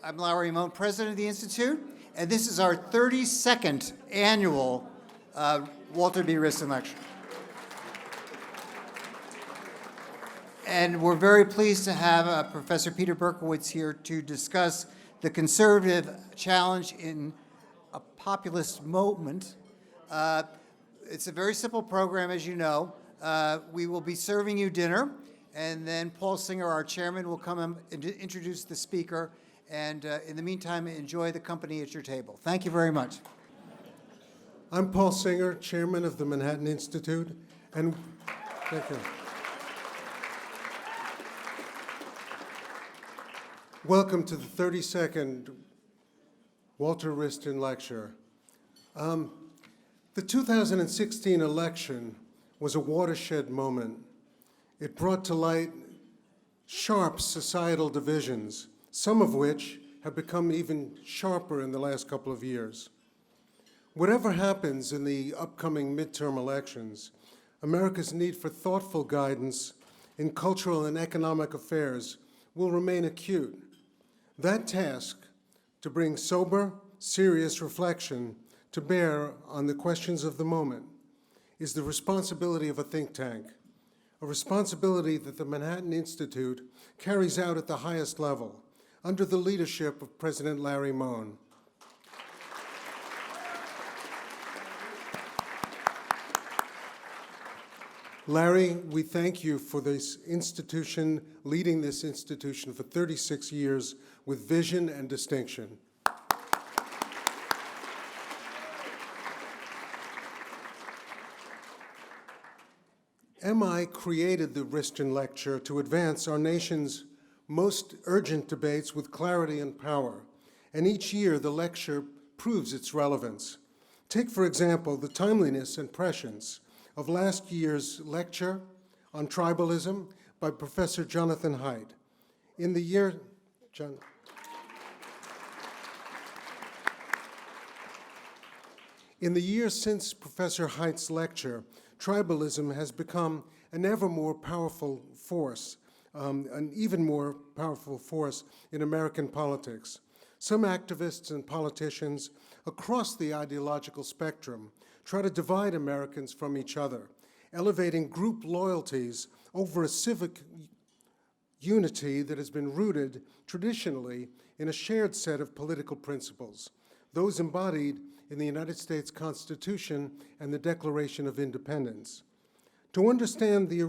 I'm Larry Moan, president of the Institute, and this is our 32nd annual Walter B. Wriston Lecture. And we're very pleased to have Professor Peter Berkowitz here to discuss the conservative challenge in a populist movement. It's a very simple program, as you know. We will be serving you dinner, and then Paul Singer, our chairman, will come and introduce the speaker. And in the meantime, enjoy the company at your table. Thank you very much. I'm Paul Singer, chairman of the Manhattan Institute, and thank you. Welcome to the 32nd Walter Wriston Lecture. The 2016 election was a watershed moment. It brought to light sharp societal divisions, some of which have become even sharper in the last couple of years. Whatever happens in the upcoming midterm elections, America's need for thoughtful guidance in cultural and economic affairs will remain acute. That task, to bring sober, serious reflection to bear on the questions of the moment, is the responsibility of a think tank, a responsibility that the Manhattan Institute carries out at the highest level, under the leadership of President Larry Moan. Larry, we thank you for this institution, leading this institution for 36 years with vision and distinction. MI created the Wriston Lecture to advance our nation's most urgent debates with clarity and power, and each year the lecture proves its relevance. Take, for example, the timeliness and prescience of last year's lecture on tribalism by Professor Jonathan Haidt. In the year since Professor Haidt's lecture, tribalism has become an ever more powerful force, an even more powerful force in American politics. Some activists and politicians across the ideological spectrum try to divide Americans from each other, elevating group loyalties over a civic unity that has been rooted traditionally in a shared set of political principles, those embodied in the United States Constitution and the Declaration of Independence. To understand the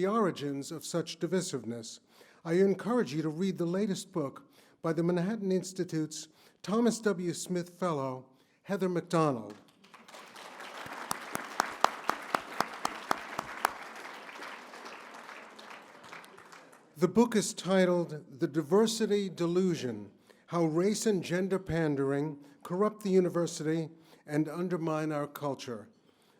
origins of such divisiveness, I encourage you to read the latest book by the Manhattan Institute's Thomas W. Smith Fellow, Heather McDonald. The book is titled The Diversity Delusion: How Race and Gender Pandering Corrupt the University and Undermine Our Culture.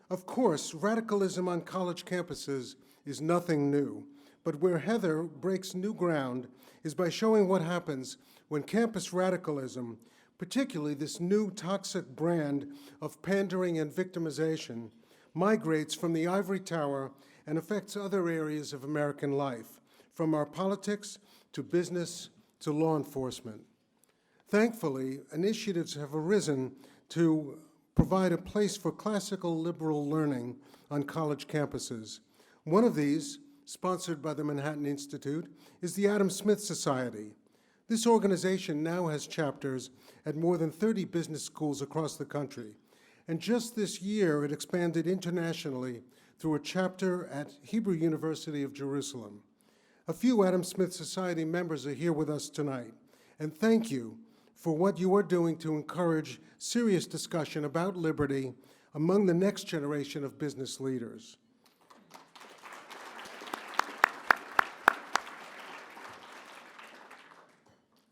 Of course, radicalism on college campuses is nothing new, but where Heather breaks new ground is by showing what happens when campus radicalism, particularly this new toxic brand of pandering and victimization, migrates from the ivory tower and affects other areas of American life, from our politics to business to law enforcement. Thankfully, initiatives have arisen to provide a place for classical liberal learning on college campuses. One of these, sponsored by the Manhattan Institute, is the Adam Smith Society. This organization now has chapters at more than 30 business schools across the country. And just this year, it expanded internationally through a chapter at Hebrew University of Jerusalem. A few Adam Smith Society members are here with us tonight, and thank you for what you are doing to encourage serious discussion about liberty among the next generation of business leaders.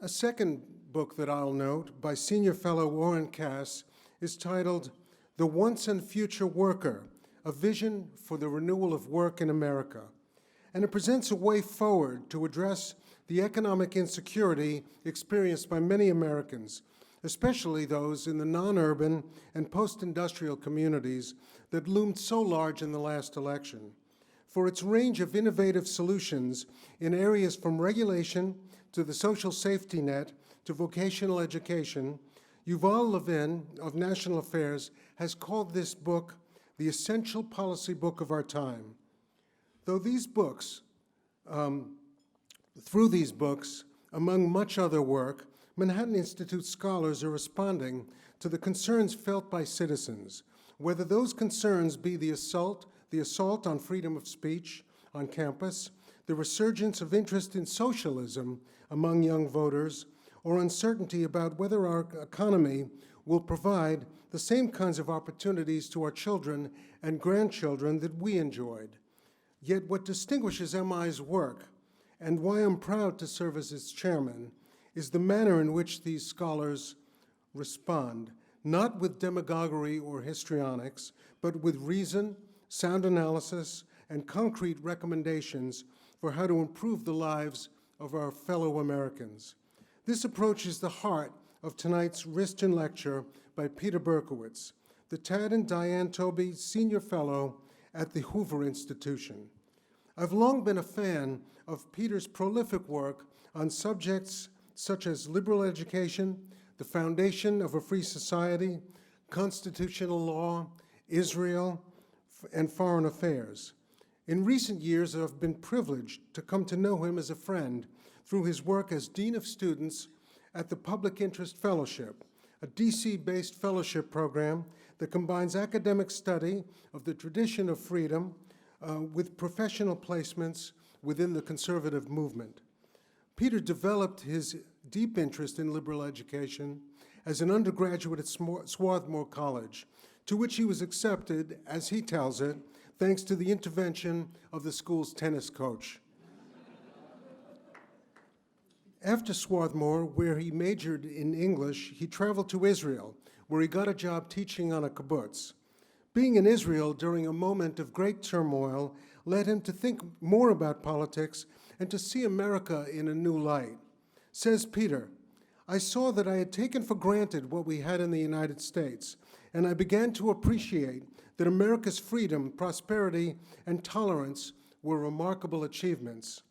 A second book that I'll note by senior fellow Warren Cass is titled The Once and Future Worker, A Vision for the Renewal of Work in America. And it presents a way forward to address the economic insecurity experienced by many Americans, especially those in the non-urban and post-industrial communities that loomed so large in the last election. For its range of innovative solutions in areas from regulation to the social safety net to vocational education, Yuval Levin of National Affairs has called this book the essential policy book of our time. Through these books, among much other work, Manhattan Institute scholars are responding to the concerns felt by citizens, whether those concerns be the assault on freedom of speech on campus, the resurgence of interest in socialism among young voters, or uncertainty about whether our economy will provide the same kinds of opportunities to our children and grandchildren that we enjoyed. Yet what distinguishes MI's work, and why I'm proud to serve as its chairman, is the manner in which these scholars respond, not with demagoguery or histrionics, but with reason, sound analysis, and concrete recommendations for how to improve the lives of our fellow Americans. This approach is the heart of tonight's Wriston Lecture by Peter Berkowitz, the Tad and Diane Tobey Senior Fellow at the Hoover Institution. I've long been a fan of Peter's prolific work on subjects such as liberal education, the foundation of a free society, constitutional law, Israel, and foreign affairs. In recent years, I've been privileged to come to know him as a friend through his work as Dean of Students at the Public Interest Fellowship, a DC-based fellowship program that combines academic study of the tradition of freedom with professional placements within the conservative movement. Peter developed his deep interest in liberal education as an undergraduate at Swarthmore College, to which he was accepted, as he tells it, thanks to the intervention of the school's tennis coach. After Swarthmore, where he majored in English, he traveled to Israel, where he got a job teaching on a kibbutz. Being in Israel during a moment of great turmoil led him to think more about politics and to see America in a new light. Says Peter, I saw that I had taken for granted what we had in the United States, and I began to appreciate that America's freedom, prosperity, and tolerance were remarkable achievements.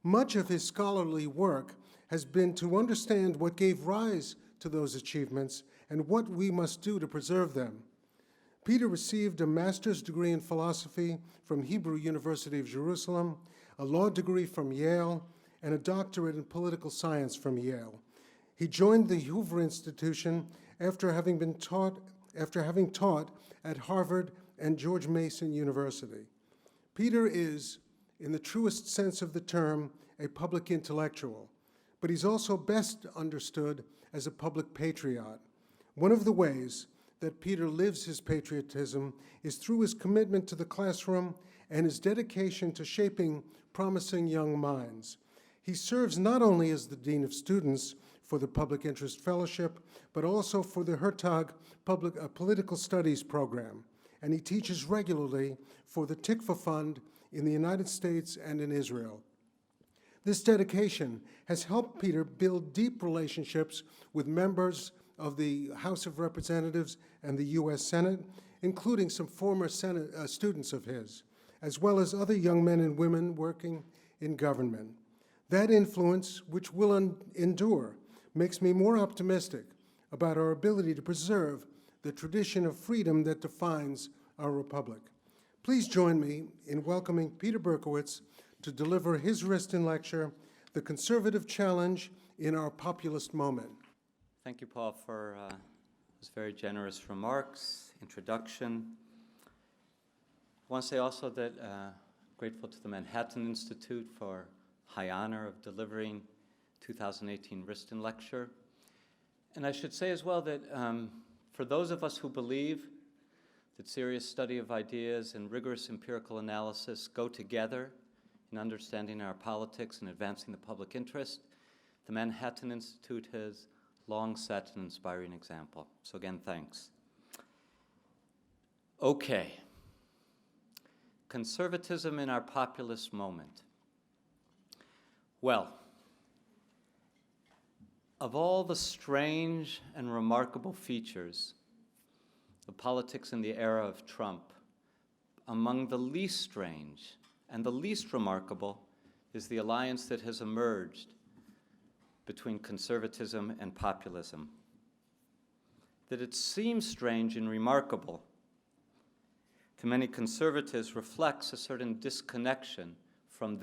Much of his scholarly work has been to understand what gave rise to those achievements and what we must do to preserve them. Peter received a master's degree in philosophy from Hebrew University of Jerusalem, a law degree from Yale, and a doctorate in political science from Yale. He joined the Hoover Institution after having taught at Harvard and George Mason University. Peter is, in the truest sense of the term, a public intellectual, but he's also best understood as a public patriot. One of the ways that Peter lives his patriotism is through his commitment to the classroom and his dedication to shaping promising young minds. He serves not only as the Dean of Students for the Public Interest Fellowship, but also for the Hertog Political Studies program, and he teaches regularly for the Tikva Fund in the United States and in Israel. This dedication has helped Peter build deep relationships with members of the House of Representatives and the U.S. Senate, including some former students of his, as well as other young men and women working in government. That influence, which will endure, makes me more optimistic about our ability to preserve the tradition of freedom that defines our republic. Please join me in welcoming Peter Berkowitz to deliver his Wriston Lecture, The Conservative Challenge in Our Populist Moment. Thank you, Paul, for those very generous remarks, introduction. I want to say also that grateful to the Manhattan Institute for high honor of delivering 2018 Wriston Lecture. And I should say as well that for those of us who believe that serious study of ideas and rigorous empirical analysis go together in understanding our politics and advancing the public interest, the Manhattan Institute has long set an inspiring example. So again, thanks. Okay. Conservatism in our populist moment. Well, of all the strange and remarkable features of politics in the era of Trump, among the least strange and the least remarkable is the alliance that has emerged between conservatism and populism. That it seems strange and remarkable to many conservatives reflects a certain disconnection from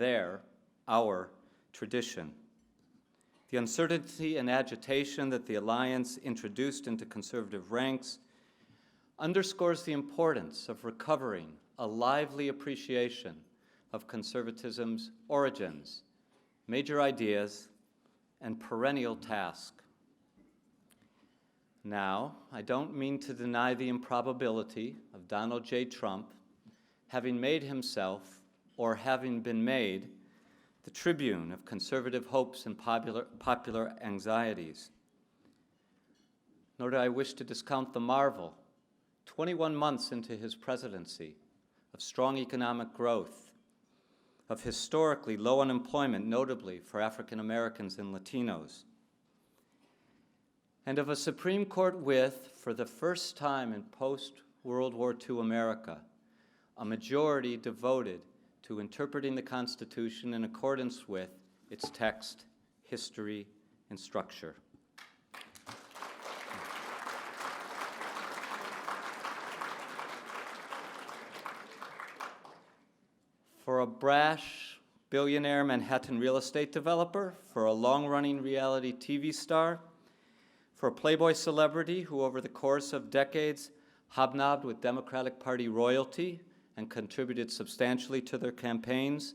our tradition. The uncertainty and agitation that the alliance introduced into conservative ranks underscores the importance of recovering a lively appreciation of conservatism's origins, major ideas, and perennial task. Now, I don't mean to deny the improbability of Donald J. Trump having made himself, or having been made, the tribune of conservative hopes and popular anxieties. Nor do I wish to discount the marvel, 21 months into his presidency, of strong economic growth, of historically low unemployment, notably for African Americans and Latinos, and of a Supreme Court with, for the first time in post-World War II America, a majority devoted to interpreting the Constitution in accordance with its text, history, and structure. For a brash billionaire Manhattan real estate developer, for a long-running reality TV star, for a Playboy celebrity who over the course of decades hobnobbed with Democratic Party royalty and contributed substantially to their campaigns,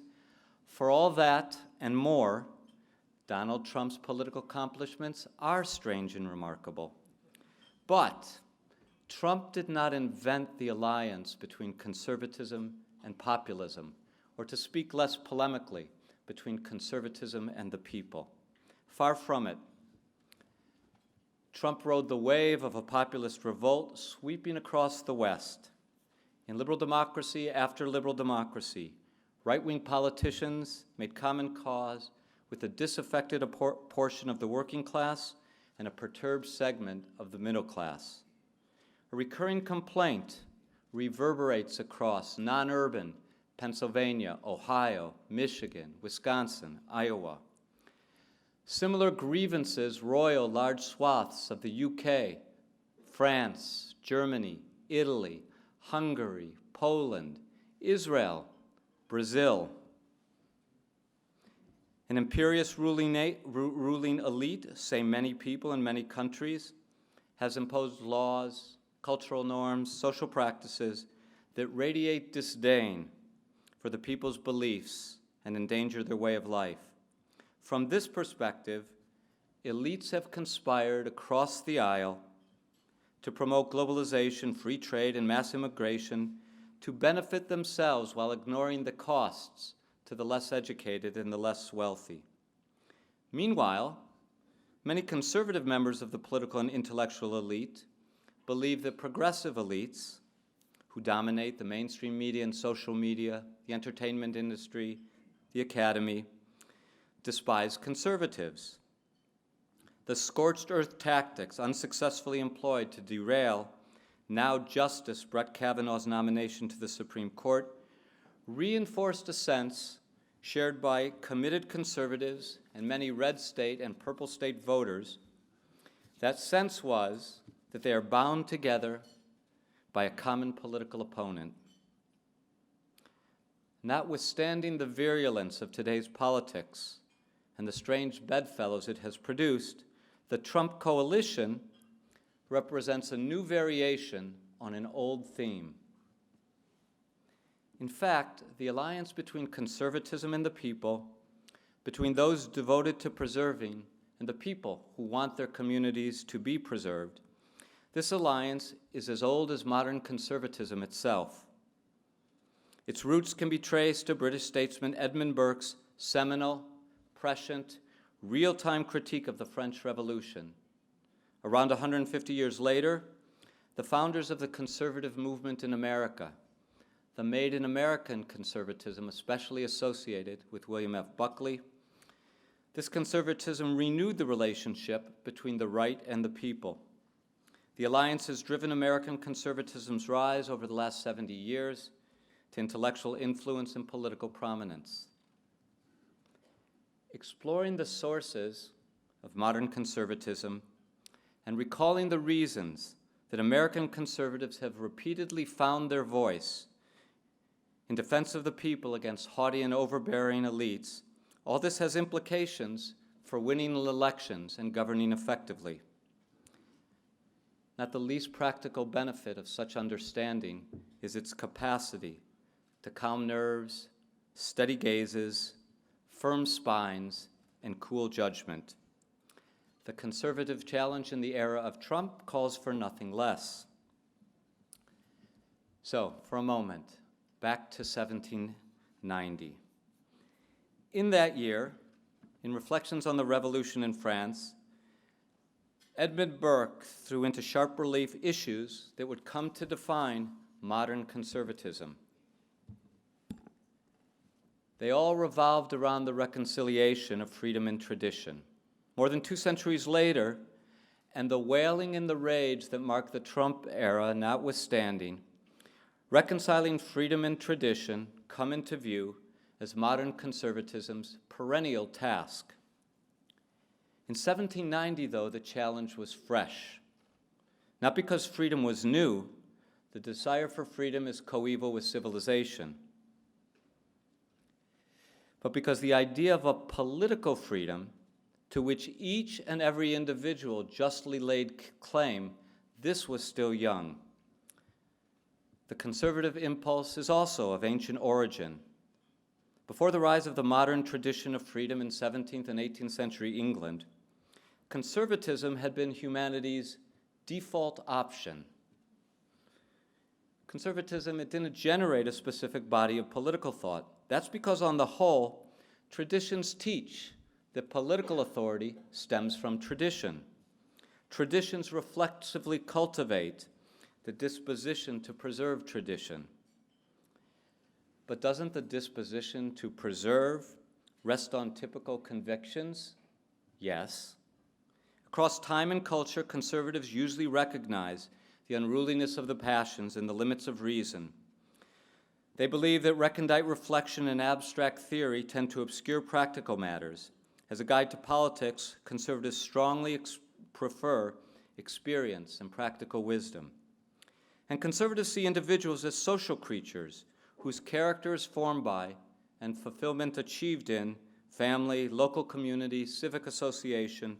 for all that and more, Donald Trump's political accomplishments are strange and remarkable. But Trump did not invent the alliance between conservatism and populism, or to speak less polemically, between conservatism and the people. Far from it. Trump rode the wave of a populist revolt sweeping across the West. In liberal democracy after liberal democracy, right-wing politicians made common cause with a disaffected portion of the working class and a perturbed segment of the middle class. A recurring complaint reverberates across non-urban Pennsylvania, Ohio, Michigan, Wisconsin, Iowa. Similar grievances roil large swaths of the UK, France, Germany, Italy, Hungary, Poland, Israel, Brazil. An imperious ruling elite, say many people in many countries, has imposed laws, cultural norms, social practices that radiate disdain for the people's beliefs and endanger their way of life. From this perspective, elites have conspired across the aisle to promote globalization, free trade, and mass immigration to benefit themselves while ignoring the costs to the less educated and the less wealthy. Meanwhile, many conservative members of the political and intellectual elite believe that progressive elites, who dominate the mainstream media and social media, the entertainment industry, the academy, despise conservatives. The scorched earth tactics unsuccessfully employed to derail now Justice Brett Kavanaugh's nomination to the Supreme Court reinforced a sense shared by committed conservatives and many red state and purple state voters. That sense was that they are bound together by a common political opponent. Notwithstanding the virulence of today's politics and the strange bedfellows it has produced, the Trump coalition represents a new variation on an old theme. In fact, the alliance between conservatism and the people, between those devoted to preserving and the people who want their communities to be preserved, this alliance is as old as modern conservatism itself. Its roots can be traced to British statesman Edmund Burke's seminal, prescient, real-time critique of the French Revolution. Around 150 years later, the founders of the conservative movement in America, the Made in American conservatism, especially associated with William F. Buckley, this conservatism renewed the relationship between the right and the people. The alliance has driven American conservatism's rise over the last 70 years to intellectual influence and political prominence. Exploring the sources of modern conservatism and recalling the reasons that American conservatives have repeatedly found their voice in defense of the people against haughty and overbearing elites, all this has implications for winning elections and governing effectively. Not the least practical benefit of such understanding is its capacity to calm nerves, steady gazes, firm spines, and cool judgment. The conservative challenge in the era of Trump calls for nothing less. So, for a moment, back to 1790. In that year, in Reflections on the Revolution in France, Edmund Burke threw into sharp relief issues that would come to define modern conservatism. They all revolved around the reconciliation of freedom and tradition. More than 2 centuries later, and the wailing and the rage that marked the Trump era notwithstanding, reconciling freedom and tradition come into view as modern conservatism's perennial task. In 1790, though, the challenge was fresh. Not because freedom was new, the desire for freedom is coeval with civilization, but because the idea of a political freedom to which each and every individual justly laid claim, this was still young. The conservative impulse is also of ancient origin. Before the rise of the modern tradition of freedom in 17th and 18th century England, conservatism had been humanity's default option. Conservatism, it didn't generate a specific body of political thought. That's because, on the whole, traditions teach that political authority stems from tradition. Traditions reflexively cultivate the disposition to preserve tradition. But doesn't the disposition to preserve rest on typical convictions? Yes. Across time and culture, conservatives usually recognize the unruliness of the passions and the limits of reason. They believe that recondite reflection and abstract theory tend to obscure practical matters. As a guide to politics, conservatives strongly prefer experience and practical wisdom. And conservatives see individuals as social creatures whose character is formed by and fulfillment achieved in family, local community, civic association,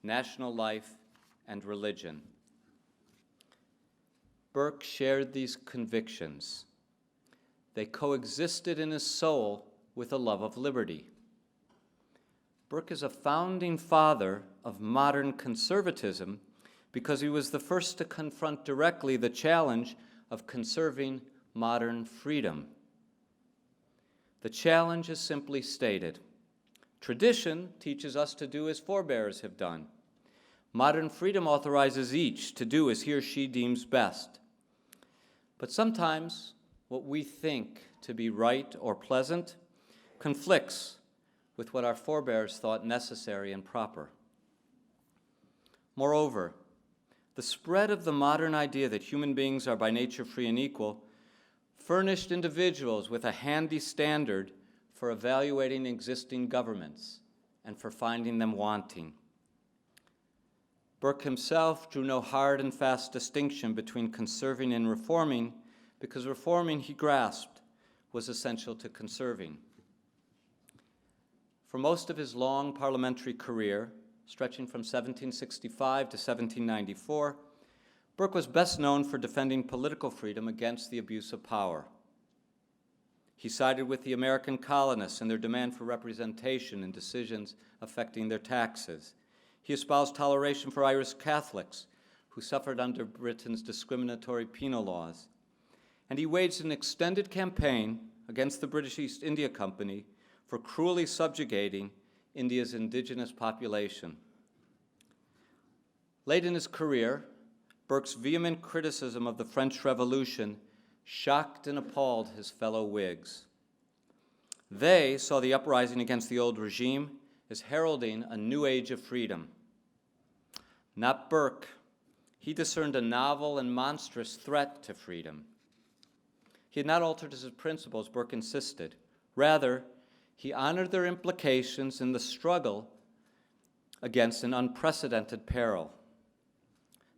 national life, and religion. Burke shared these convictions. They coexisted in his soul with a love of liberty. Burke is a founding father of modern conservatism because he was the first to confront directly the challenge of conserving modern freedom. The challenge is simply stated. Tradition teaches us to do as forebears have done. Modern freedom authorizes each to do as he or she deems best. But sometimes what we think to be right or pleasant conflicts with what our forebears thought necessary and proper. Moreover, the spread of the modern idea that human beings are by nature free and equal furnished individuals with a handy standard for evaluating existing governments and for finding them wanting. Burke himself drew no hard and fast distinction between conserving and reforming because reforming, he grasped, was essential to conserving. For most of his long parliamentary career, stretching from 1765 to 1794, Burke was best known for defending political freedom against the abuse of power. He sided with the American colonists in their demand for representation in decisions affecting their taxes. He espoused toleration for Irish Catholics who suffered under Britain's discriminatory penal laws. And he waged an extended campaign against the British East India Company for cruelly subjugating India's indigenous population. Late in his career, Burke's vehement criticism of the French Revolution shocked and appalled his fellow Whigs. They saw the uprising against the old regime as heralding a new age of freedom. Not Burke. He discerned a novel and monstrous threat to freedom. He had not altered his principles, Burke insisted. Rather, he honored their implications in the struggle against an unprecedented peril.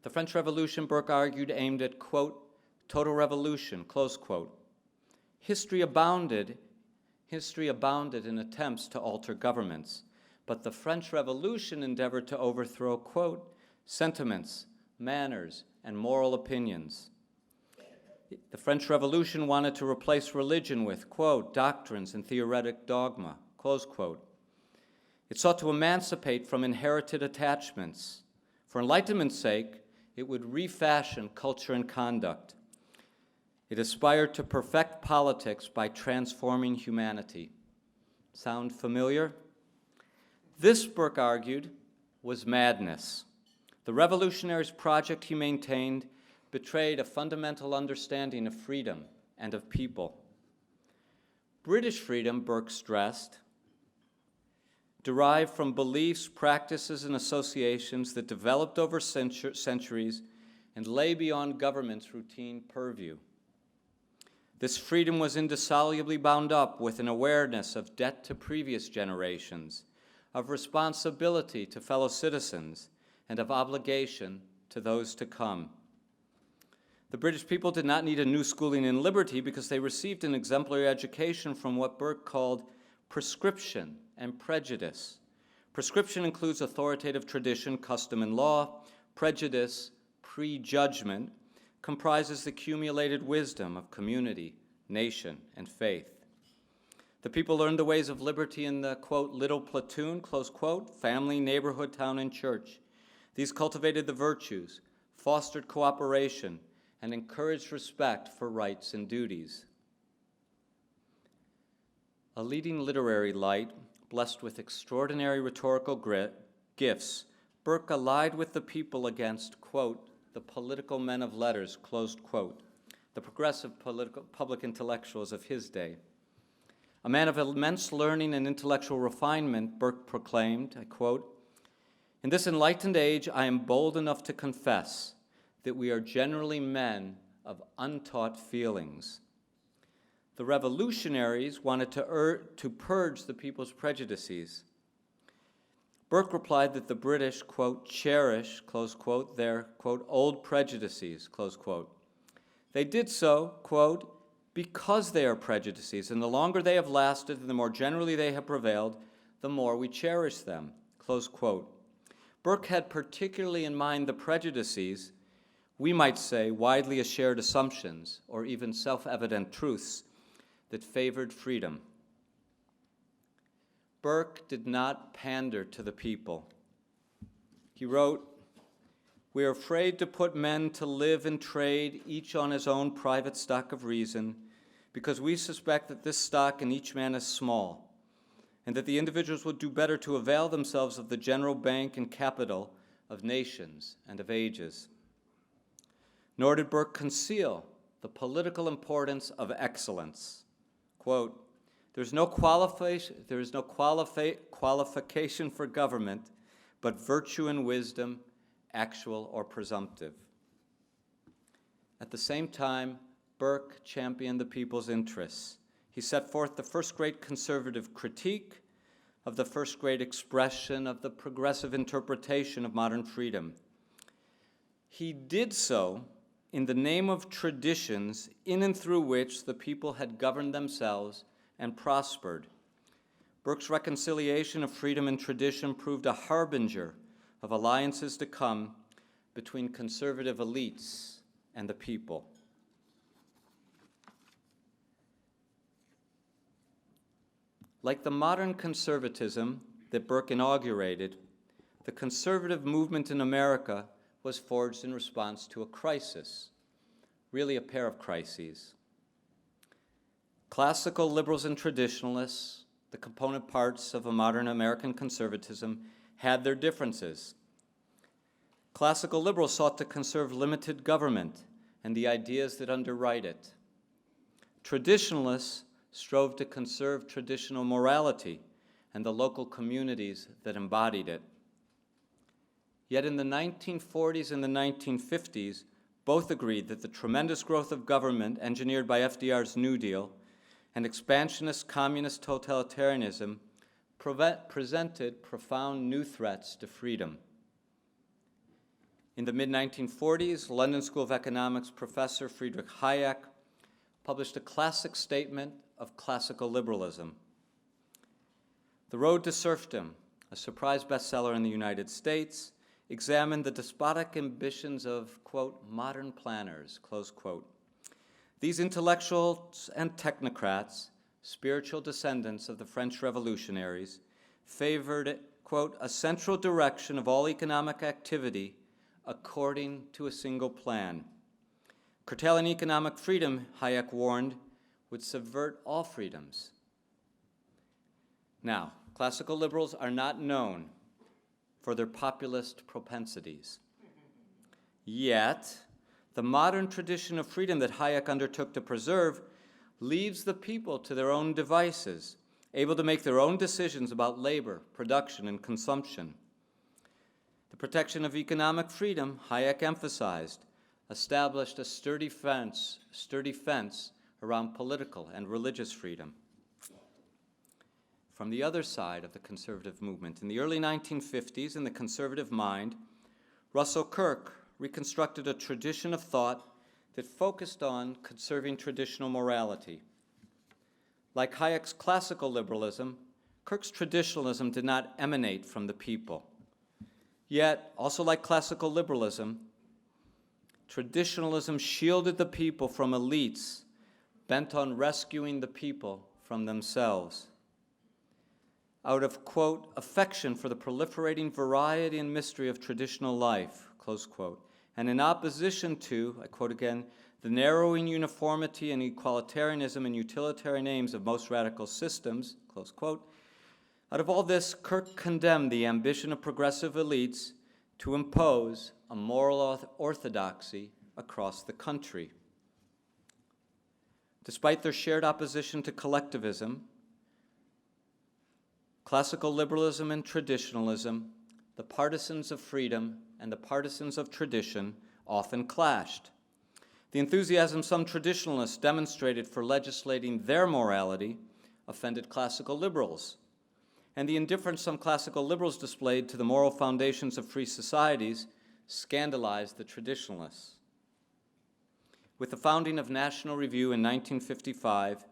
The French Revolution, Burke argued, aimed at, quote, total revolution, close quote. History abounded in attempts to alter governments, but the French Revolution endeavored to overthrow, quote, sentiments, manners, and moral opinions. The French Revolution wanted to replace religion with, quote, doctrines and theoretic dogma, close quote. It sought to emancipate from inherited attachments. For Enlightenment's sake, it would refashion culture and conduct. It aspired to perfect politics by transforming humanity. Sound familiar? This, Burke argued, was madness. The revolutionaries' project, he maintained, betrayed a fundamental understanding of freedom and of people. British freedom, Burke stressed, derived from beliefs, practices, and associations that developed over centuries and lay beyond government's routine purview. This freedom was indissolubly bound up with an awareness of debt to previous generations, of responsibility to fellow citizens, and of obligation to those to come. The British people did not need a new schooling in liberty because they received an exemplary education from what Burke called prescription and prejudice. Prescription includes authoritative tradition, custom, and law. Prejudice, prejudgment, comprises the accumulated wisdom of community, nation, and faith. The people learned the ways of liberty in the, quote, little platoon, close quote, family, neighborhood, town, and church. These cultivated the virtues, fostered cooperation, and encouraged respect for rights and duties. A leading literary light, blessed with extraordinary rhetorical gifts, Burke allied with the people against, quote, the political men of letters, closed quote, the progressive public intellectuals of his day. A man of immense learning and intellectual refinement, Burke proclaimed, I quote, in this enlightened age, I am bold enough to confess that we are generally men of untaught feelings. The revolutionaries wanted to purge the people's prejudices. Burke replied that the British, quote, cherish, close quote, their, quote, old prejudices, close quote. They did so, quote, because they are prejudices, and the longer they have lasted and the more generally they have prevailed, the more we cherish them, close quote. Burke had particularly in mind the prejudices, we might say widely shared assumptions or even self-evident truths that favored freedom. Burke did not pander to the people. He wrote, we are afraid to put men to live and trade, each on his own private stock of reason, because we suspect that this stock in each man is small, and that the individuals would do better to avail themselves of the general bank and capital of nations and of ages. Nor did Burke conceal the political importance of excellence. Quote, there is no qualification for government, but virtue and wisdom, actual or presumptive. At the same time, Burke championed the people's interests. He set forth the first great conservative critique of the first great expression of the progressive interpretation of modern freedom. He did so in the name of traditions in and through which the people had governed themselves and prospered. Burke's reconciliation of freedom and tradition proved a harbinger of alliances to come between conservative elites and the people. Like the modern conservatism that Burke inaugurated, the conservative movement in America was forged in response to a crisis, really a pair of crises. Classical liberals and traditionalists, the component parts of a modern American conservatism, had their differences. Classical liberals sought to conserve limited government and the ideas that underwrite it. Traditionalists strove to conserve traditional morality and the local communities that embodied it. Yet in the 1940s and the 1950s, both agreed that the tremendous growth of government engineered by FDR's New Deal and expansionist communist totalitarianism presented profound new threats to freedom. In the mid-1940s, London School of Economics professor Friedrich Hayek published a classic statement of classical liberalism. The Road to Serfdom, a surprise bestseller in the United States, examined the despotic ambitions of, quote, modern planners, close quote. These intellectuals and technocrats, spiritual descendants of the French revolutionaries, favored, quote, a central direction of all economic activity according to a single plan. Curtailing economic freedom, Hayek warned, would subvert all freedoms. Now, classical liberals are not known for their populist propensities. Yet, the modern tradition of freedom that Hayek undertook to preserve leaves the people to their own devices, able to make their own decisions about labor, production, and consumption. The protection of economic freedom, Hayek emphasized, established a sturdy fence around political and religious freedom. From the other side of the conservative movement, in the early 1950s, in the conservative mind, Russell Kirk reconstructed a tradition of thought that focused on conserving traditional morality. Like Hayek's classical liberalism, Kirk's traditionalism did not emanate from the people. Yet, also like classical liberalism, traditionalism shielded the people from elites bent on rescuing the people from themselves. Out of, quote, affection for the proliferating variety and mystery of traditional life, close quote, and in opposition to, I quote again, the narrowing uniformity and equalitarianism and utilitarian aims of most radical systems, close quote, out of all this, Kirk condemned the ambition of progressive elites to impose a moral orthodoxy across the country. Despite their shared opposition to collectivism, classical liberalism and traditionalism, the partisans of freedom and the partisans of tradition often clashed. The enthusiasm some traditionalists demonstrated for legislating their morality offended classical liberals, and the indifference some classical liberals displayed to the moral foundations of free societies scandalized the traditionalists. With the founding of National Review in 1955,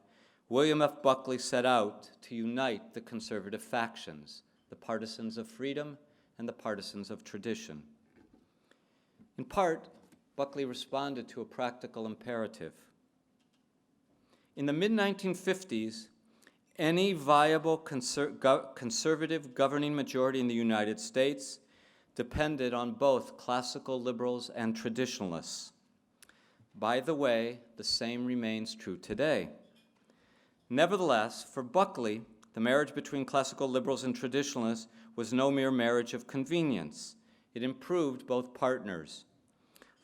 William F. Buckley set out to unite the conservative factions, the partisans of freedom and the partisans of tradition. In part, Buckley responded to a practical imperative. In the mid-1950s, any viable conservative governing majority in the United States depended on both classical liberals and traditionalists. By the way, the same remains true today. Nevertheless, for Buckley, the marriage between classical liberals and traditionalists was no mere marriage of convenience. It improved both partners.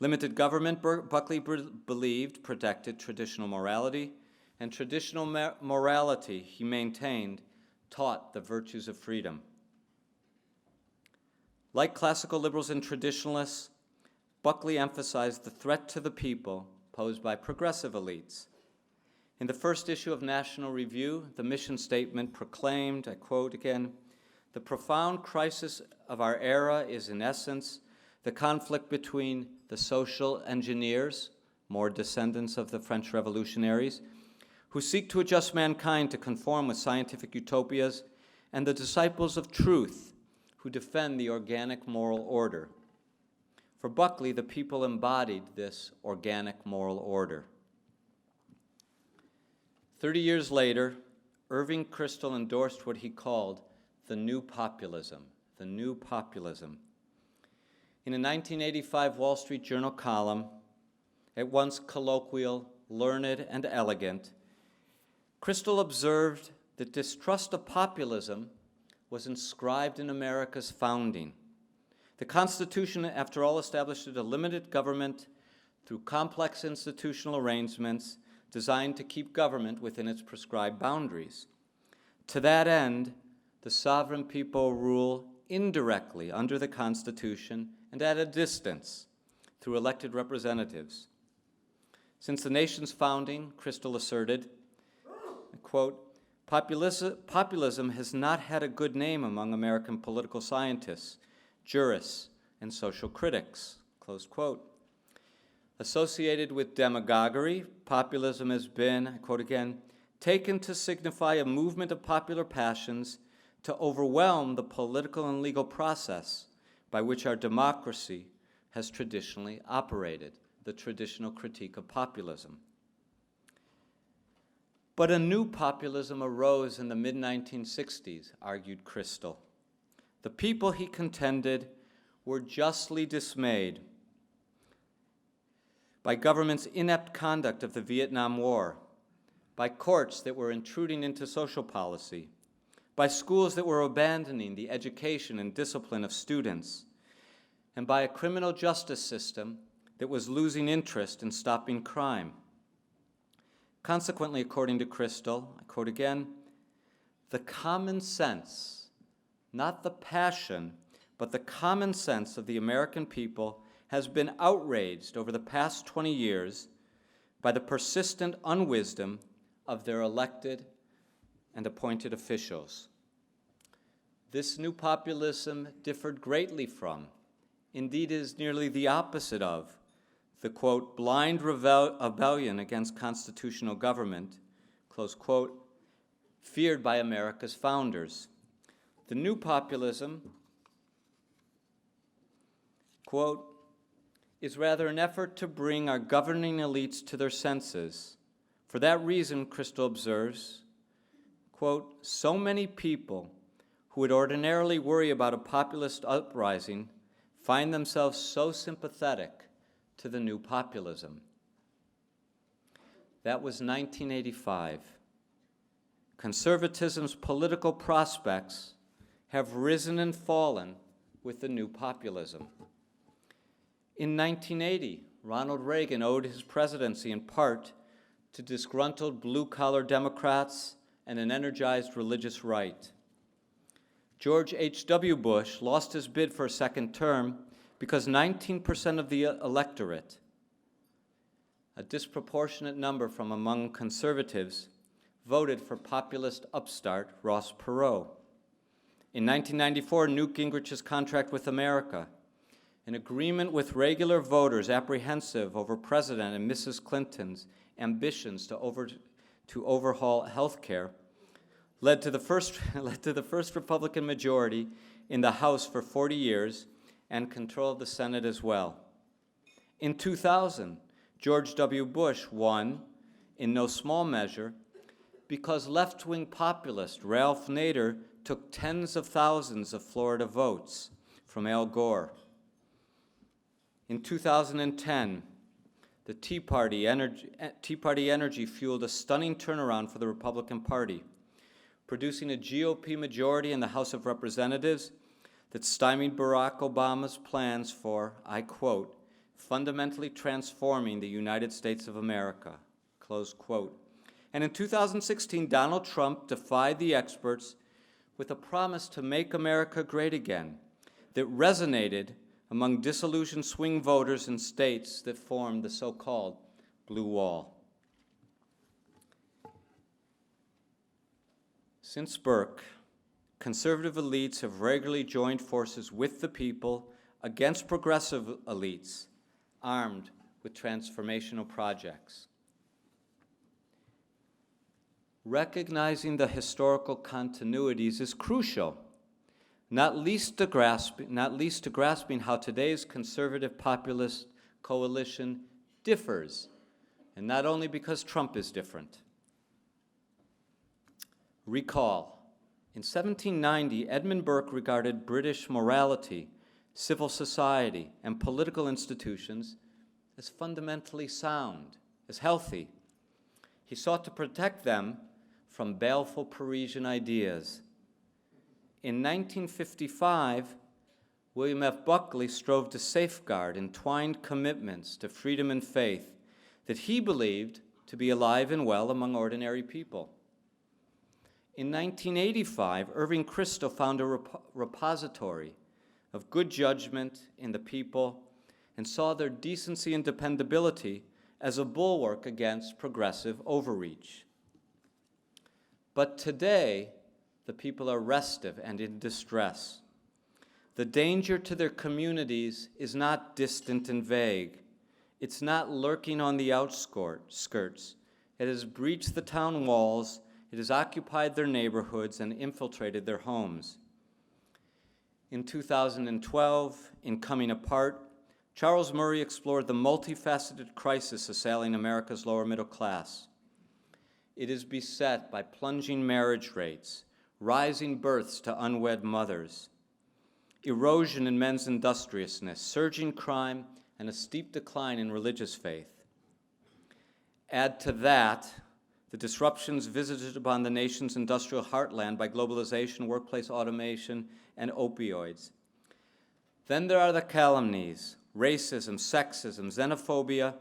Limited government, Buckley believed, protected traditional morality, and traditional morality, he maintained, taught the virtues of freedom. Like classical liberals and traditionalists, Buckley emphasized the threat to the people posed by progressive elites. In the first issue of National Review, the mission statement proclaimed, I quote again, "The profound crisis of our era is, in essence, the conflict between the social engineers, more descendants of the French revolutionaries, who seek to adjust mankind to conform with scientific utopias, and the disciples of truth, who defend the organic moral order." For Buckley, the people embodied this organic moral order. 30 years later, Irving Kristol endorsed what he called the new populism, the new populism. In a 1985 Wall Street Journal column, at once colloquial, learned, and elegant, Kristol observed that distrust of populism was inscribed in America's founding. The Constitution, after all, established a limited government through complex institutional arrangements designed to keep government within its prescribed boundaries. To that end, the sovereign people rule indirectly under the Constitution and at a distance through elected representatives. Since the nation's founding, Kristol asserted, quote, Populism has not had a good name among American political scientists, jurists, and social critics, close quote. Associated with demagoguery, populism has been, I quote again, taken to signify a movement of popular passions to overwhelm the political and legal process by which our democracy has traditionally operated, the traditional critique of populism. But a new populism arose in the mid-1960s, argued Crystal. The people, he contended, were justly dismayed by government's inept conduct of the Vietnam War, by courts that were intruding into social policy, by schools that were abandoning the education and discipline of students, and by a criminal justice system that was losing interest in stopping crime. Consequently, according to Crystal, I quote again, the common sense, not the passion, but the common sense of the American people has been outraged over the past 20 years by the persistent unwisdom of their elected and appointed officials. This new populism differed greatly from, indeed is nearly the opposite of, the, quote, blind rebellion against constitutional government, close quote, feared by America's founders. The new populism, quote, is rather an effort to bring our governing elites to their senses. For that reason, Crystal observes, quote, so many people who would ordinarily worry about a populist uprising find themselves so sympathetic to the new populism. That was 1985. Conservatism's political prospects have risen and fallen with the new populism. In 1980, Ronald Reagan owed his presidency in part to disgruntled blue-collar Democrats and an energized religious right. George H.W. Bush lost his bid for a second term because 19% of the electorate, a disproportionate number from among conservatives, voted for populist upstart Ross Perot. In 1994, Newt Gingrich's contract with America, an agreement with regular voters apprehensive over President and Mrs. Clinton's ambitions to overhaul health care, led to the first Republican majority in the House for 40 years and control of the Senate as well. In 2000, George W. Bush won, in no small measure, because left-wing populist Ralph Nader took tens of thousands of Florida votes from Al Gore. In 2010, the Tea Party energy fueled a stunning turnaround for the Republican Party, producing a GOP majority in the House of Representatives that stymied Barack Obama's plans for, I quote, fundamentally transforming the United States of America, close quote. And in 2016, Donald Trump defied the experts with a promise to make America great again that resonated among disillusioned swing voters in states that formed the so-called Blue Wall. Since Burke, conservative elites have regularly joined forces with the people against progressive elites armed with transformational projects. Recognizing the historical continuities is crucial, not least to grasping how today's conservative populist coalition differs, and not only because Trump is different. Recall, in 1790, Edmund Burke regarded British morality, civil society, and political institutions as fundamentally sound, as healthy. He sought to protect them from baleful Parisian ideas. In 1955, William F. Buckley strove to safeguard entwined commitments to freedom and faith that he believed to be alive and well among ordinary people. In 1985, Irving Kristol found a repository of good judgment in the people and saw their decency and dependability as a bulwark against progressive overreach. But today, the people are restive and in distress. The danger to their communities is not distant and vague. It's not lurking on the outskirts. It has breached the town walls, it has occupied their neighborhoods and infiltrated their homes. In 2012, in Coming Apart, Charles Murray explored the multifaceted crisis assailing America's lower middle class. It is beset by plunging marriage rates, rising births to unwed mothers, erosion in men's industriousness, surging crime, and a steep decline in religious faith. Add to that the disruptions visited upon the nation's industrial heartland by globalization, workplace automation, and opioids. Then there are the calumnies, racism, sexism, xenophobia,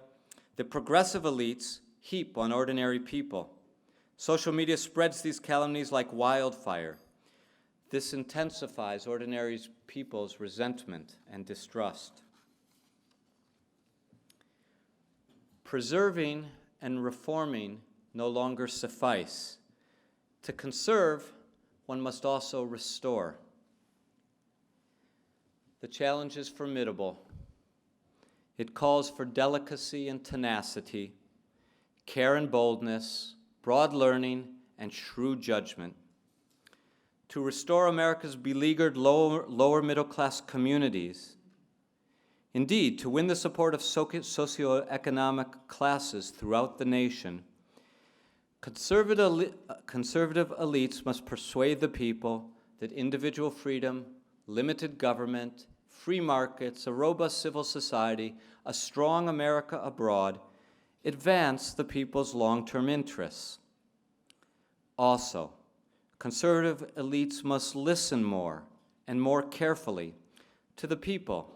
that progressive elites heap on ordinary people. Social media spreads these calumnies like wildfire. This intensifies ordinary people's resentment and distrust. Preserving and reforming no longer suffice. To conserve, one must also restore. The challenge is formidable. It calls for delicacy and tenacity, care and boldness, broad learning, and shrewd judgment. To restore America's beleaguered lower middle class communities, indeed, to win the support of socioeconomic classes throughout the nation, conservative elites must persuade the people that individual freedom, limited government, free markets, a robust civil society, a strong America abroad advance the people's long-term interests. Also, conservative elites must listen more and more carefully to the people,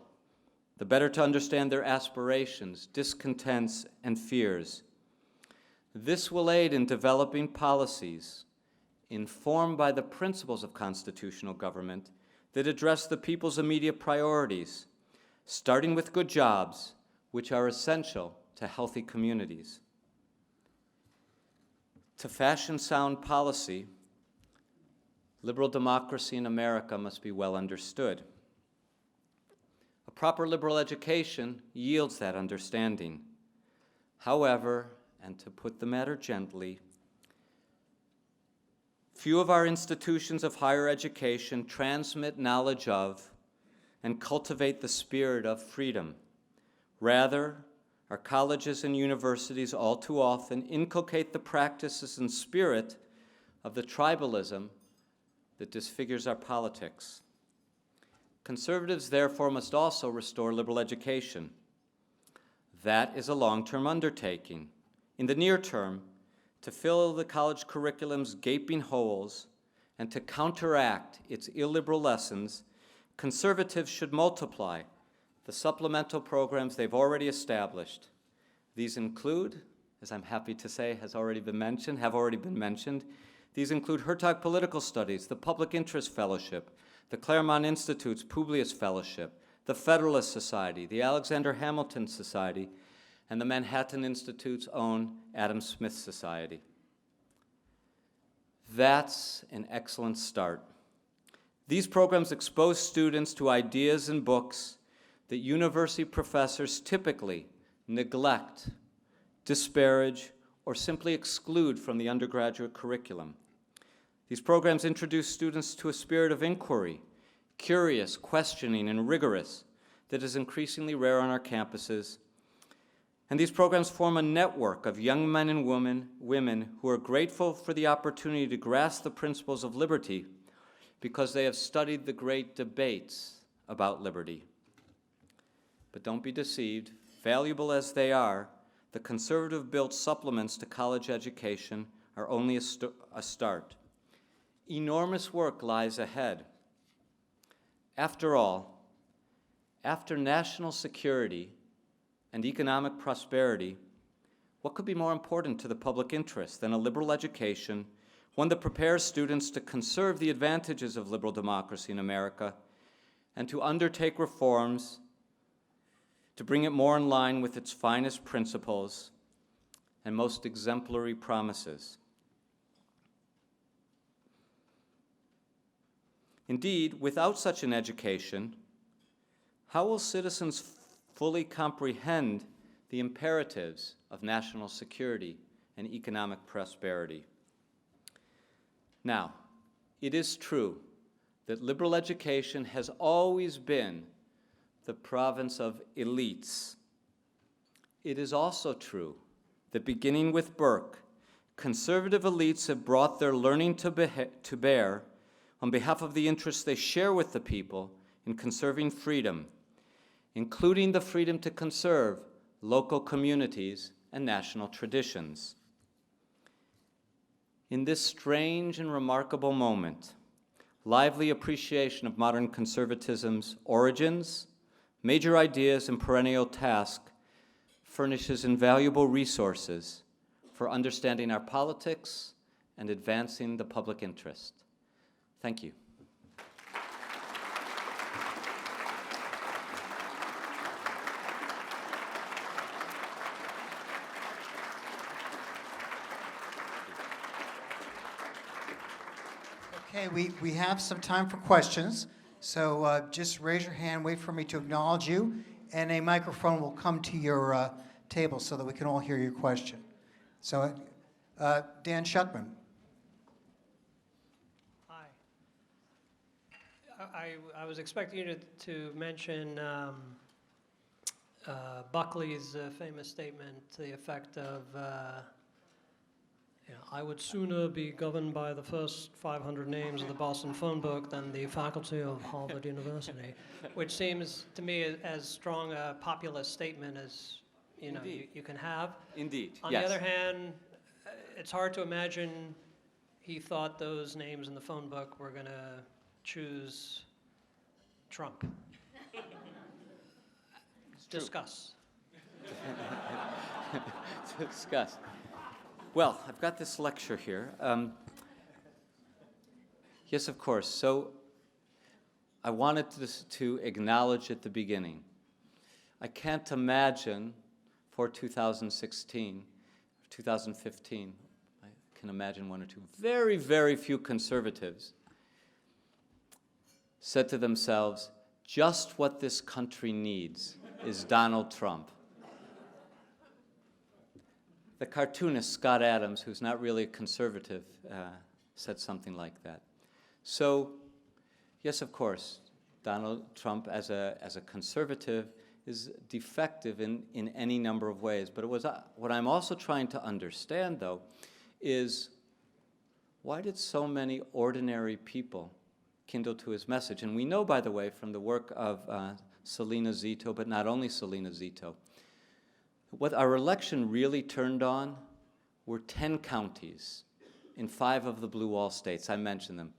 the better to understand their aspirations, discontents, and fears. This will aid in developing policies informed by the principles of constitutional government that address the people's immediate priorities, starting with good jobs, which are essential to healthy communities. To fashion sound policy, liberal democracy in America must be well understood. A proper liberal education yields that understanding. However, and to put the matter gently, few of our institutions of higher education transmit knowledge of and cultivate the spirit of freedom. Rather, our colleges and universities all too often inculcate the practices and spirit of the tribalism that disfigures our politics. Conservatives, therefore, must also restore liberal education. That is a long-term undertaking. In the near term, to fill the college curriculum's gaping holes and to counteract its illiberal lessons, conservatives should multiply the supplemental programs they've already established. These include, as I'm happy to say have already been mentioned, these include Hertog Political Studies, the Public Interest Fellowship, the Claremont Institute's Publius Fellowship, the Federalist Society, the Alexander Hamilton Society, and the Manhattan Institute's own Adam Smith Society. That's an excellent start. These programs expose students to ideas and books that university professors typically neglect, disparage, or simply exclude from the undergraduate curriculum. These programs introduce students to a spirit of inquiry, curious, questioning, and rigorous, that is increasingly rare on our campuses. And these programs form a network of young men and women who are grateful for the opportunity to grasp the principles of liberty because they have studied the great debates about liberty. But don't be deceived, valuable as they are, the conservative-built supplements to college education are only a start. Enormous work lies ahead. After all, after national security and economic prosperity, what could be more important to the public interest than a liberal education, one that prepares students to conserve the advantages of liberal democracy in America and to undertake reforms to bring it more in line with its finest principles and most exemplary promises? Indeed, without such an education, how will citizens fully comprehend the imperatives of national security and economic prosperity? Now, it is true that liberal education has always been the province of elites. It is also true that beginning with Burke, conservative elites have brought their learning to bear on behalf of the interests they share with the people in conserving freedom, including the freedom to conserve local communities and national traditions. In this strange and remarkable moment, lively appreciation of modern conservatism's origins, major ideas, and perennial task furnishes invaluable resources for understanding our politics and advancing the public interest. Thank you. Okay, we have some time for questions, so just raise your hand, wait for me to acknowledge you, and a microphone will come to your table so that we can all hear your question. So, Dan Schuckman. Hi. I was expecting you to mention Buckley's famous statement to the effect of, I would sooner be governed by the first 500 names of the Boston phone book than the faculty of Harvard University, which seems to me as strong a populist statement as you can have. Indeed, On yes. the other hand, it's hard to imagine he thought those names in the phone book were going to choose Trump. Discuss. Discuss. Well, I've got this lecture here. Yes, of course. So I wanted to acknowledge at the beginning, I can't imagine for 2016, 2015, I can imagine one or two, very, very few conservatives said to themselves, just what this country needs is Donald Trump. The cartoonist Scott Adams, who's not really a conservative, said something like that. So, yes, of course, Donald Trump as a conservative is defective in any number of ways. But what I'm also trying to understand, though, is why did so many ordinary people kindle to his message? And we know, by the way, from the work of Selena Zito, but not only Selena Zito, what our election really turned on were 10 counties in 5 of the blue wall states. I mentioned them: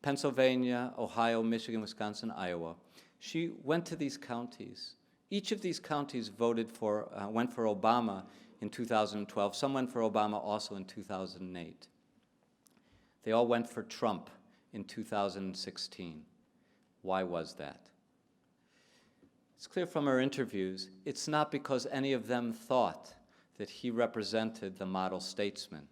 Pennsylvania, Ohio, Michigan, Wisconsin, Iowa. She went to these counties. Each of these counties went for Obama in 2012. Some went for Obama also in 2008. They all went for Trump in 2016. Why was that? It's clear from our interviews, it's not because any of them thought that he represented the model statesman.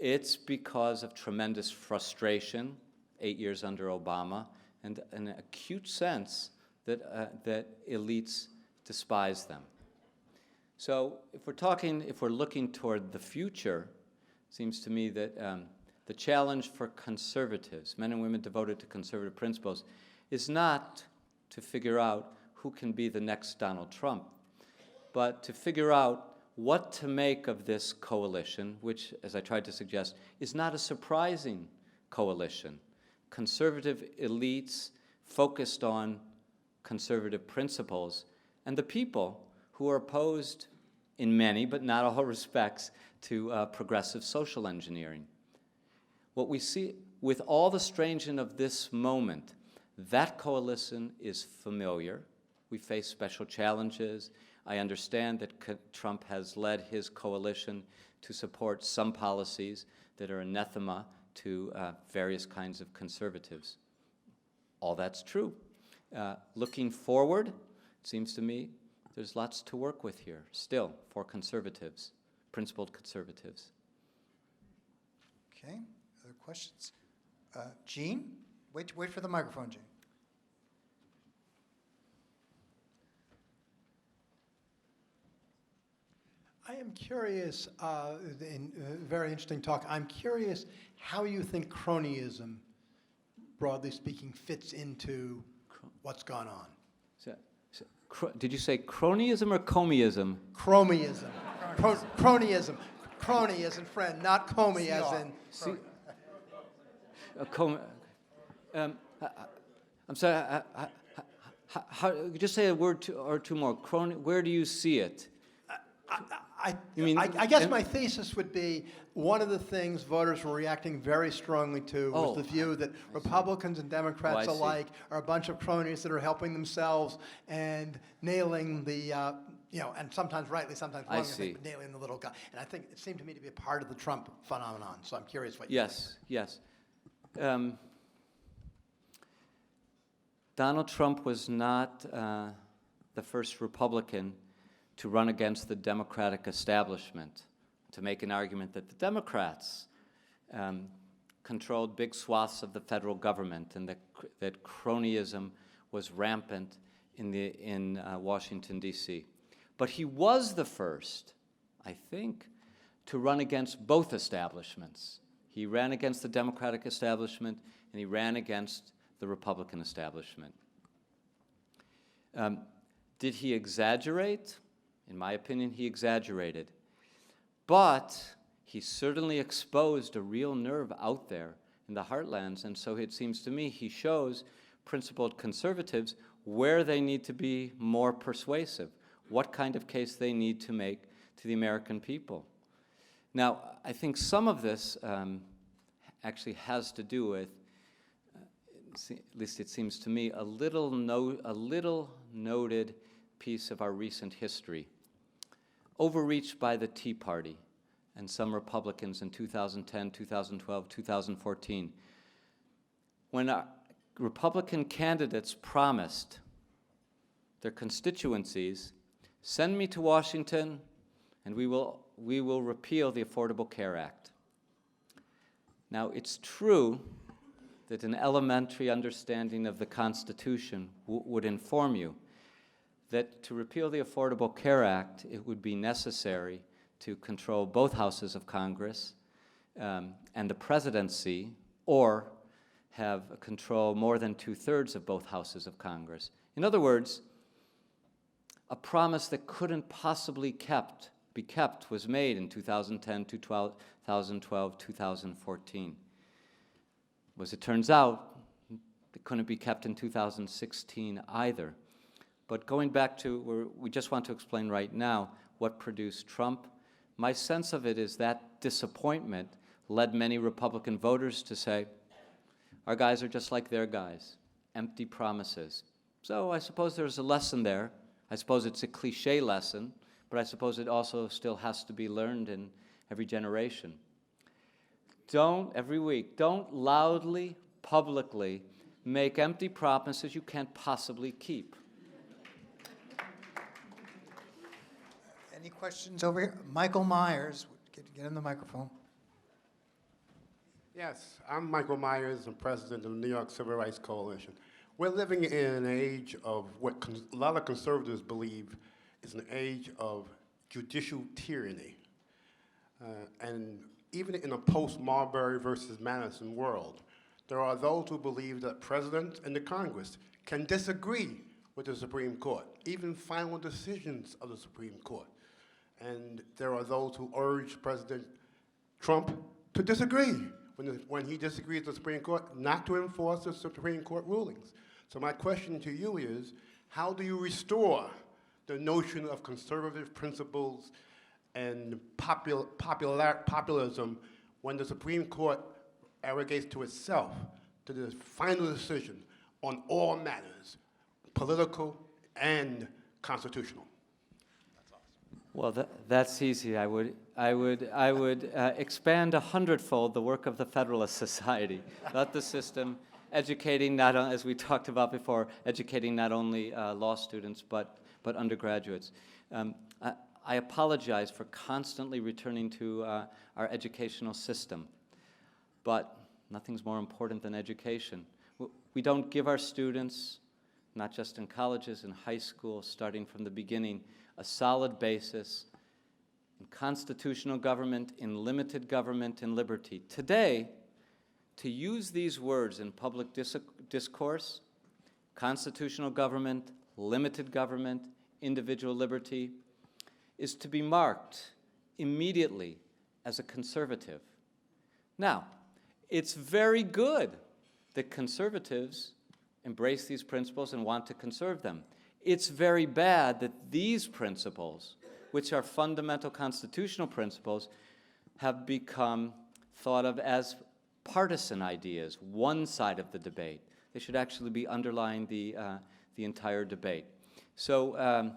It's because of tremendous frustration, 8 years under Obama, and an acute sense that elites despise them. So if we're looking toward the future, it seems to me that the challenge for conservatives, men and women devoted to conservative principles, is not to figure out who can be the next Donald Trump, but to figure out what to make of this coalition, which, as I tried to suggest, is not a surprising coalition. Conservative elites focused on conservative principles, and the people who are opposed in many, but not all respects, to progressive social engineering. What we see with all the strangeness of this moment, that coalition is familiar. We face special challenges. I understand that Trump has led his coalition to support some policies that are anathema to various kinds of conservatives. All that's true. Looking forward, it seems to me there's lots to work with here still for conservatives, principled conservatives. Okay, other questions? Jean? Wait for the microphone, Jane. I am curious, very interesting talk. I'm curious how you think cronyism, broadly speaking, fits into what's gone on. Did you say cronyism or comeyism? Cronyism. Cronyism. Crony as in friend, not comey as in... I'm sorry, just say a word or two more. Where do you see it? I guess my thesis would be one of the things voters were reacting very strongly to was the view that Republicans and Democrats alike are a bunch of cronies that are helping themselves and nailing the, and sometimes rightly, sometimes wrongly, but nailing the little guy. And I think it seemed to me to be a part of the Trump phenomenon, so I'm curious what you think. Yes. Donald Trump was not the first Republican to run against the Democratic establishment, to make an argument that the Democrats controlled big swaths of the federal government and that cronyism was rampant in Washington, D.C. But he was the first, I think, to run against both establishments. He ran against the Democratic establishment and he ran against the Republican establishment. Did he exaggerate? In my opinion, he exaggerated. But he certainly exposed a real nerve out there in the heartlands, and so it seems to me he shows principled conservatives where they need to be more persuasive, what kind of case they need to make to the American people. Now, I think some of this actually has to do with, at least it seems to me, a little noted piece of our recent history, overreached by the Tea Party and some Republicans in 2010, 2012, 2014. When Republican candidates promised their constituencies, send me to Washington and we will repeal the Affordable Care Act. Now, it's true that an elementary understanding of the Constitution would inform you that to repeal the Affordable Care Act, it would be necessary to control both houses of Congress and the presidency, or have control more than 2/3 of both houses of Congress. In other words, a promise that couldn't possibly be kept was made in 2010, 2012, 2014. As it turns out, it couldn't be kept in 2016 either. But going back to where we just want to explain right now what produced Trump, my sense of it is that disappointment led many Republican voters to say, our guys are just like their guys, empty promises. So I suppose there's a lesson there. I suppose it's a cliche lesson, but I suppose it also still has to be learned in every generation. Every week, don't loudly, publicly make empty promises you can't possibly keep. Any questions over here? Michael Myers, get in the microphone. Yes, I'm Michael Myers, I'm president of the New York Civil Rights Coalition. We're living in an age of what a lot of conservatives believe is an age of judicial tyranny. And even in a post-Marbury versus Madison world, there are those who believe that presidents and the Congress can disagree with the Supreme Court, even final decisions of the Supreme Court. And there are those who urge President Trump to disagree when he disagrees with the Supreme Court, not to enforce the Supreme Court rulings. So my question to you is, how do you restore the notion of conservative principles and populism when the Supreme Court arrogates to itself to the final decision on all matters, political and constitutional? Well, that's easy. I would expand 100-fold the work of the Federalist Society. Let the system educating as we talked about before, educating not only law students but undergraduates. I apologize for constantly returning to our educational system, but nothing's more important than education. We don't give our students, not just in colleges, in high school, starting from the beginning, a solid basis in constitutional government, in limited government, in liberty. Today, to use these words in public discourse, constitutional government, limited government, individual liberty, is to be marked immediately as a conservative. Now, it's very good that conservatives embrace these principles and want to conserve them. It's very bad that these principles, which are fundamental constitutional principles, have become thought of as partisan ideas, one side of the debate. They should actually be underlying the entire debate. So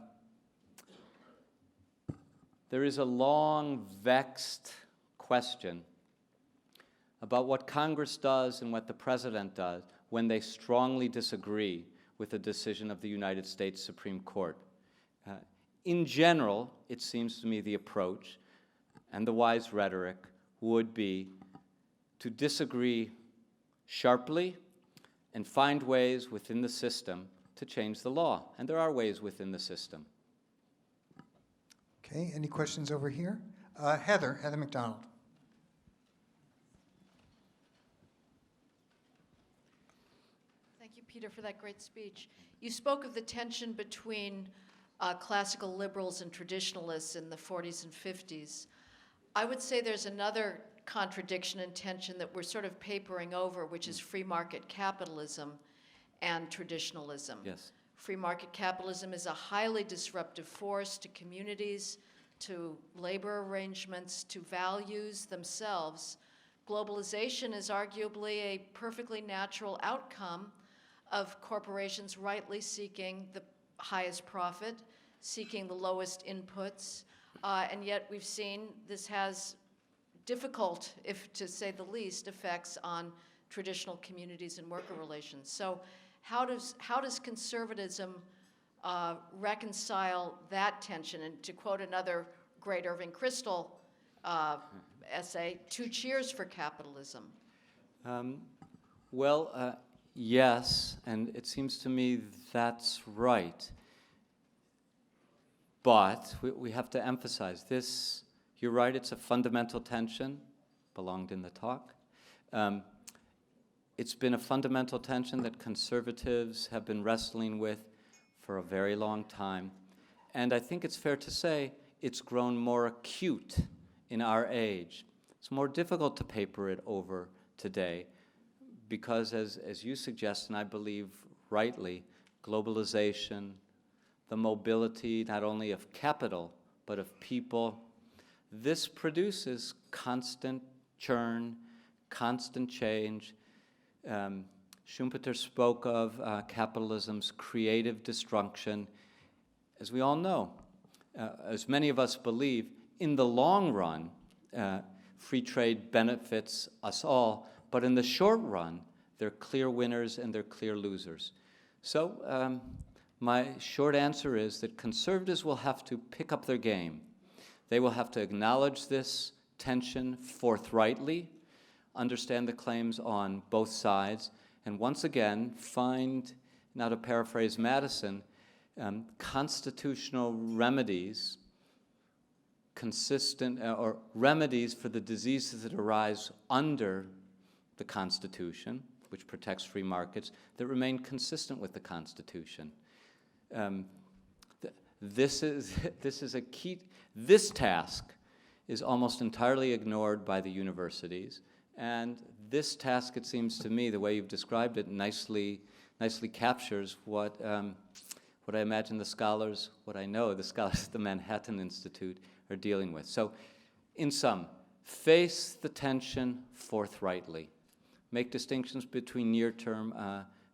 there is a long, vexed question about what Congress does and what the President does when they strongly disagree with a decision of the United States Supreme Court. In general, it seems to me the approach and the wise rhetoric would be to disagree sharply and find ways within the system to change the law. And there are ways within the system. Okay, any questions over here? Heather McDonald. Thank you, Peter, for that great speech. You spoke of the tension between classical liberals and traditionalists in the 40s and 50s. I would say there's another contradiction and tension that we're sort of papering over, which is free market capitalism and traditionalism. Yes. Free market capitalism is a highly disruptive force to communities, to labor arrangements, to values themselves. Globalization is arguably a perfectly natural outcome of corporations rightly seeking the highest profit, seeking the lowest inputs, and yet we've seen this has difficult, if to say the least, effects on traditional communities and worker relations. So how does conservatism reconcile that tension? And to quote another great Irving Kristol essay, 2 cheers for capitalism. Yes, and it seems to me that's right. But we have to emphasize this. You're right, it's a fundamental tension, belonged in the talk. It's been a fundamental tension that conservatives have been wrestling with for a very long time. And I think it's fair to say it's grown more acute in our age. It's more difficult to paper it over today because, as you suggest, and I believe rightly, globalization, the mobility not only of capital, but of people, this produces constant churn, constant change. Schumpeter spoke of capitalism's creative destruction. As we all know, as many of us believe, in the long run, free trade benefits us all, but in the short run, there are clear winners and there are clear losers. So my short answer is that conservatives will have to pick up their game. They will have to acknowledge this tension forthrightly, understand the claims on both sides, and once again find, now to paraphrase Madison, constitutional remedies consistent or remedies for the diseases that arise under the Constitution, which protects free markets, that remain consistent with the Constitution. This is a key. This task is almost entirely ignored by the universities, and this task, it seems to me, the way you've described it, nicely captures what I imagine the scholars, what I know the scholars at the Manhattan Institute are dealing with. So, in sum, face the tension forthrightly. Make distinctions between near-term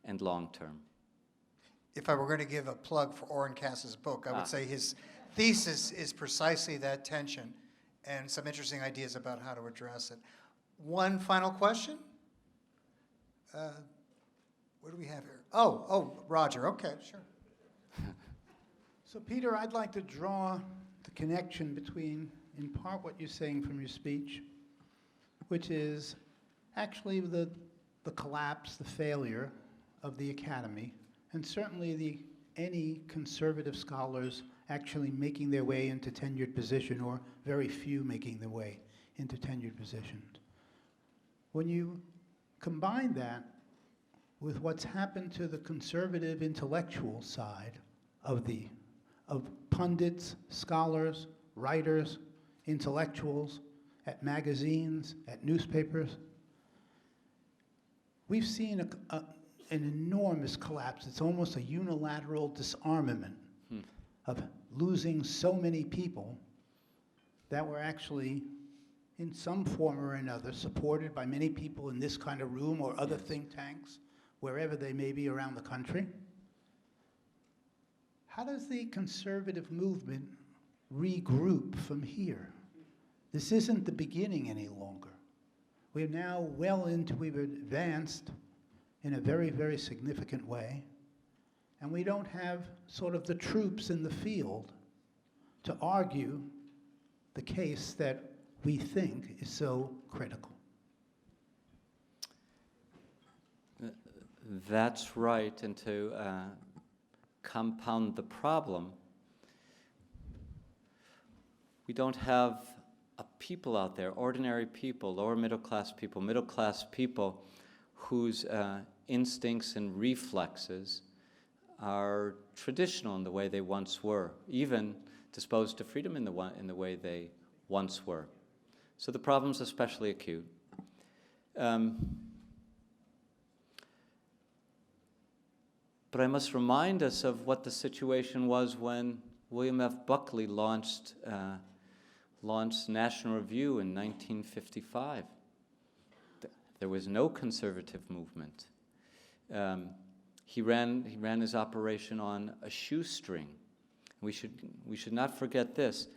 and long-term. If I were going to give a plug for Orrin Cass's book, I would say his thesis is precisely that tension and some interesting ideas about how to address it. One final question? What do we have here? Oh, Roger. Okay, sure. So, Peter, I'd like to draw the connection between, in part, what you're saying from your speech, which is actually the collapse, the failure of the academy, and certainly any conservative scholars actually making their way into tenured position, or very few making their way into tenured positions. When you combine that with what's happened to the conservative intellectual side of pundits, scholars, writers, intellectuals, at magazines, at newspapers, we've seen an enormous collapse. It's almost a unilateral disarmament of losing so many people that were actually, in some form or another, supported by many people in this kind of room or other think tanks, wherever they may be around the country. How does the conservative movement regroup from here? This isn't the beginning any longer. We're now we've advanced in a very, very significant way, and we don't have sort of the troops in the field to argue the case that we think is so critical. That's right, and to compound the problem, we don't have a people out there, ordinary people, lower middle class people whose instincts and reflexes are traditional in the way they once were, even disposed to freedom in the way they once were. So the problem's especially acute. But I must remind us of what the situation was when William F. Buckley launched National Review in 1955. There was no conservative movement. He ran his operation on a shoestring. We should not forget this.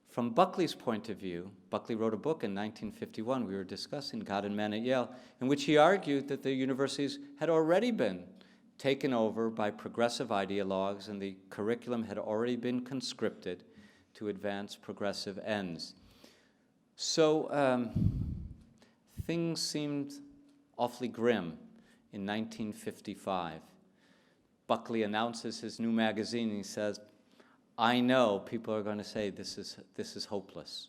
From Buckley's point of view, Buckley wrote a book in 1951, we were discussing, God and Man at Yale, in which he argued that the universities had already been taken over by progressive ideologues and the curriculum had already been conscripted to advance progressive ends. So things seemed awfully grim in 1955. Buckley announces his new magazine and he says, I know people are going to say this is hopeless.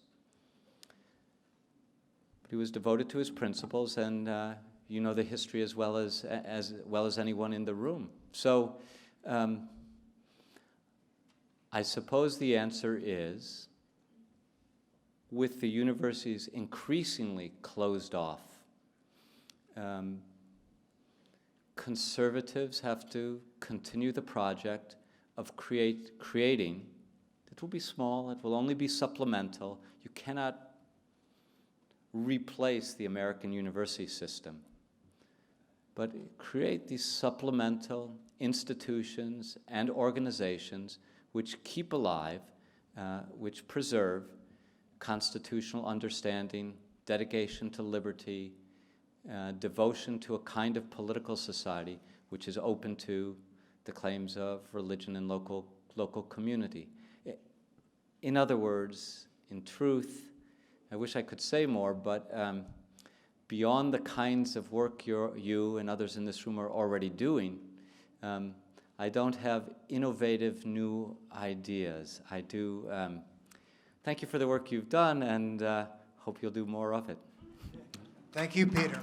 But he was devoted to his principles, and you know the history as well as anyone in the room. So I suppose the answer is, with the universities increasingly closed off, conservatives have to continue the project of creating. It will be small, it will only be supplemental. You cannot replace the American university system, but create these supplemental institutions and organizations which keep alive, which preserve constitutional understanding, dedication to liberty, devotion to a kind of political society which is open to the claims of religion and local community. In other words, in truth, I wish I could say more, but beyond the kinds of work you and others in this room are already doing, I don't have innovative new ideas. I do thank you for the work you've done, and hope you'll do more of it. Thank you, Peter.